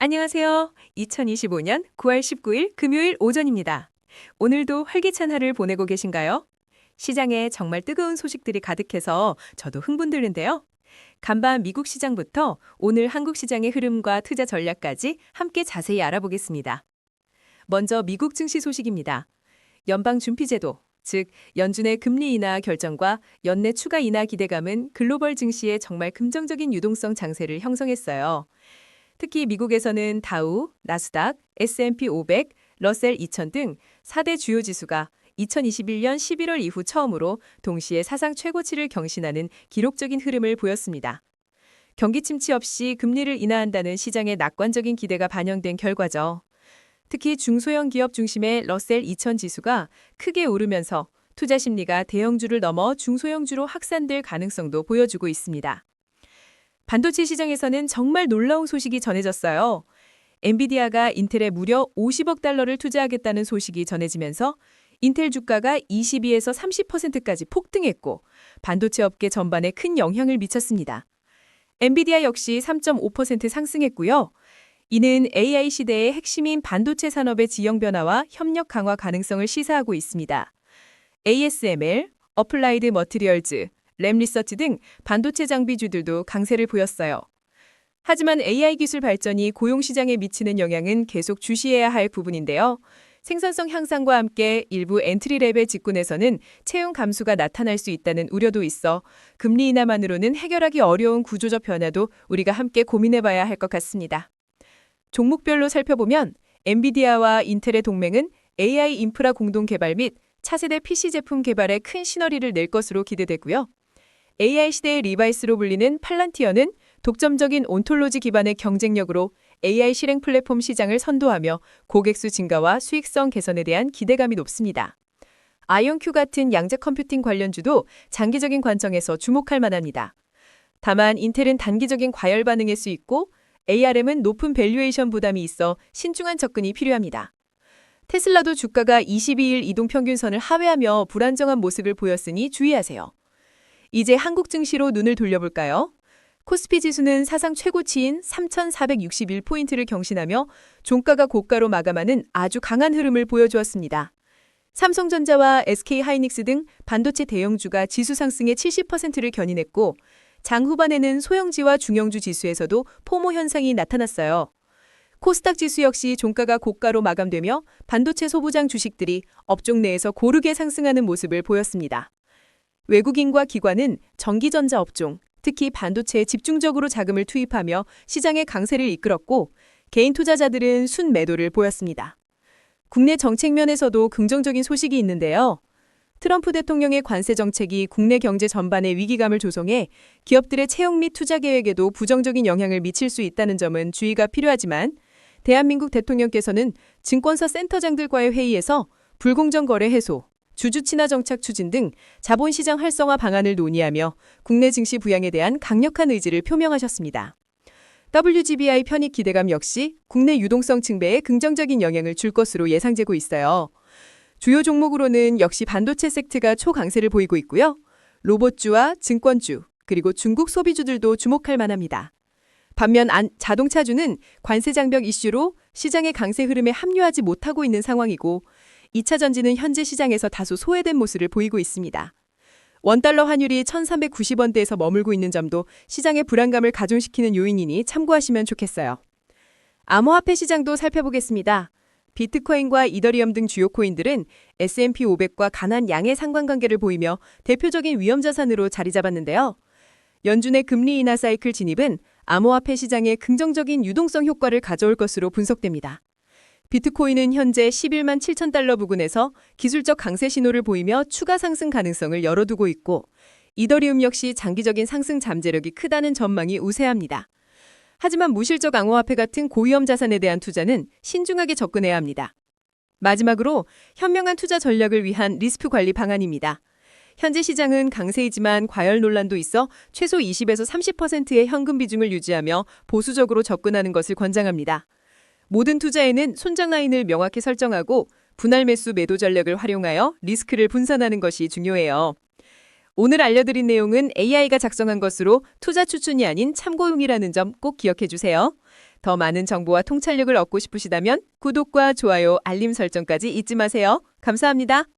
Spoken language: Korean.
안녕하세요. 2025년 9월 19일 금요일 오전입니다. 오늘도 활기찬 하루를 보내고 계신가요? 시장에 정말 뜨거운 소식들이 가득해서 저도 흥분되는데요. 간밤 미국 시장부터 오늘 한국 시장의 흐름과 투자 전략까지 함께 자세히 알아보겠습니다. 먼저 미국 증시 소식입니다. 연방준비제도, 즉 연준의 금리 인하 결정과 연내 추가 인하 기대감은 글로벌 증시에 정말 긍정적인 유동성 장세를 형성했어요. 특히 미국에서는 다우, 나스닥, S&P 500, 러셀 2000 등 4대 주요 지수가 2021년 11월 이후 처음으로 동시에 사상 최고치를 경신하는 기록적인 흐름을 보였습니다. 경기 침체 없이 금리를 인하한다는 시장의 낙관적인 기대가 반영된 결과죠. 특히 중소형 기업 중심의 러셀 2000 지수가 크게 오르면서 투자 심리가 대형주를 넘어 중소형주로 확산될 가능성도 보여주고 있습니다. 반도체 시장에서는 정말 놀라운 소식이 전해졌어요. 엔비디아가 인텔에 무려 50억 달러를 투자하겠다는 소식이 전해지면서 인텔 주가가 22에서 30%까지 폭등했고 반도체 업계 전반에 큰 영향을 미쳤습니다. 엔비디아 역시 3.5% 상승했고요. 이는 AI 시대의 핵심인 반도체 산업의 지형 변화와 협력 강화 가능성을 시사하고 있습니다. ASML, 어플라이드 머티리얼즈, 램 리서치 등 반도체 장비주들도 강세를 보였어요. 하지만 AI 기술 발전이 고용 시장에 미치는 영향은 계속 주시해야 할 부분인데요. 생산성 향상과 함께 일부 엔트리 레벨 직군에서는 채용 감소가 나타날 수 있다는 우려도 있어 금리 인하만으로는 해결하기 어려운 구조적 변화도 우리가 함께 고민해봐야 할 것 같습니다. 종목별로 살펴보면 엔비디아와 인텔의 동맹은 AI 인프라 공동 개발 및 차세대 PC 제품 개발에 큰 시너리를 낼 것으로 기대되고요. AI 시대의 리바이스로 불리는 팔란티어는 독점적인 온톨로지 기반의 경쟁력으로 AI 실행 플랫폼 시장을 선도하며 고객수 증가와 수익성 개선에 대한 기대감이 높습니다. 아이온큐 같은 양자 컴퓨팅 관련주도 장기적인 관점에서 주목할 만합니다. 다만 인텔은 단기적인 과열 반응일 수 있고 ARM은 높은 밸류에이션 부담이 있어 신중한 접근이 필요합니다. 테슬라도 주가가 22일 이동평균선을 하회하며 불안정한 모습을 보였으니 주의하세요. 이제 한국 증시로 눈을 돌려볼까요? 코스피 지수는 사상 최고치인 3,461포인트를 경신하며 종가가 고가로 마감하는 아주 강한 흐름을 보여주었습니다. 삼성전자와 SK하이닉스 등 반도체 대형주가 지수 상승의 70%를 견인했고 장 후반에는 소형주와 중형주 지수에서도 포모 현상이 나타났어요. 코스닥 지수 역시 종가가 고가로 마감되며 반도체 소부장 주식들이 업종 내에서 고르게 상승하는 모습을 보였습니다. 외국인과 기관은 전기전자 업종, 특히 반도체에 집중적으로 자금을 투입하며 시장의 강세를 이끌었고 개인 투자자들은 순매도를 보였습니다. 국내 정책 면에서도 긍정적인 소식이 있는데요. 트럼프 대통령의 관세 정책이 국내 경제 전반에 위기감을 조성해 기업들의 채용 및 투자 계획에도 부정적인 영향을 미칠 수 있다는 점은 주의가 필요하지만 대한민국 대통령께서는 증권사 센터장들과의 회의에서 불공정 거래 해소, 주주 친화 정책 추진 등 자본시장 활성화 방안을 논의하며 국내 증시 부양에 대한 강력한 의지를 표명하셨습니다. WGBI 편입 기대감 역시 국내 유동성 증대에 긍정적인 영향을 줄 것으로 예상되고 있어요. 주요 종목으로는 역시 반도체 섹트가 초강세를 보이고 있고요. 로봇주와 증권주, 그리고 중국 소비주들도 주목할 만합니다. 반면 자동차주는 관세 장벽 이슈로 시장의 강세 흐름에 합류하지 못하고 있는 상황이고 2차 전지는 현재 시장에서 다소 소외된 모습을 보이고 있습니다. 원달러 환율이 1,390원대에서 머물고 있는 점도 시장의 불안감을 가중시키는 요인이니 참고하시면 좋겠어요. 암호화폐 시장도 살펴보겠습니다. 비트코인과 이더리움 등 주요 코인들은 S&P 500과 강한 양의 상관관계를 보이며 대표적인 위험자산으로 자리 잡았는데요. 연준의 금리 인하 사이클 진입은 암호화폐 시장에 긍정적인 유동성 효과를 가져올 것으로 분석됩니다. 비트코인은 현재 11만 7천 달러 부근에서 기술적 강세 신호를 보이며 추가 상승 가능성을 열어두고 있고 이더리움 역시 장기적인 상승 잠재력이 크다는 전망이 우세합니다. 하지만 무실적 암호화폐 같은 고위험 자산에 대한 투자는 신중하게 접근해야 합니다. 마지막으로 현명한 투자 전략을 위한 리스크 관리 방안입니다. 현재 시장은 강세이지만 과열 논란도 있어 최소 20에서 30%의 현금 비중을 유지하며 보수적으로 접근하는 것을 권장합니다. 모든 투자에는 손절 라인을 명확히 설정하고 분할 매수 매도 전략을 활용하여 리스크를 분산하는 것이 중요해요. 오늘 알려드린 내용은 AI가 작성한 것으로 투자 추천이 아닌 참고용이라는 점 꼭 기억해 주세요. 더 많은 정보와 통찰력을 얻고 싶으시다면 구독과 좋아요, 알림 설정까지 잊지 마세요. 감사합니다.